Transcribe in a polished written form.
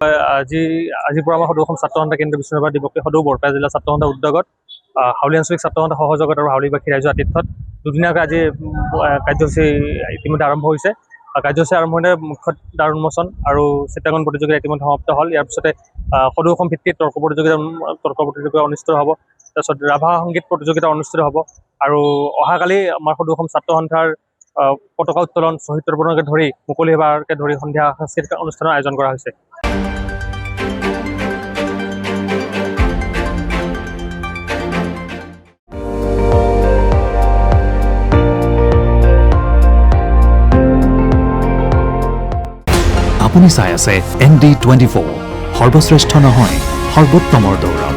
আজিৰ পৰা আমাৰ সদৌ অসম ছাত্ৰ সন্থা কেন্দ্ৰীয় বিষ্ণুৰাভাৰ দিৱসে সদৌ বৰপেটা জিলা ছাত্ৰ সন্থাৰ উদ্যোগত হাউলী আঞ্চলিক ছাত্ৰ সন্থা সহযোগত আৰু হাউলীবাসী ৰাইজৰ আতিথ্যত দুদিনীয়াকৈ আজি কাৰ্যসূচী ইতিমধ্যে আৰম্ভ হৈছে। কাৰ্যসূচী আৰম্ভণিতে মুখ্য দ্বাৰ উন্মোচন আৰু চিত্ৰাংকন প্ৰতিযোগিতা ইতিমধ্যে সমাপ্ত হ'ল। ইয়াৰ পিছতে সদৌ অসম ভিত্তিক তৰ্ক প্ৰতিযোগিতা অনুষ্ঠিত হ'ব। তাৰপিছত ৰাভা সংগীত প্ৰতিযোগিতা অনুষ্ঠিত হ'ব আৰু অহাকালি আমাৰ সদৌ অসম ছাত্ৰ সন্থাৰ পতাকা উত্তোলন, শ্বহীদ তৰ্পণকে ধৰি মুকলি সভাকে ধৰি সন্ধিয়া সাংস্কৃতিক অনুষ্ঠানৰ আয়োজন কৰা হৈছে। আপুনি চাই আছে ND24, সৰ্বশ্ৰেষ্ঠ নহয় সৰ্বোত্তমৰ দৌৰ।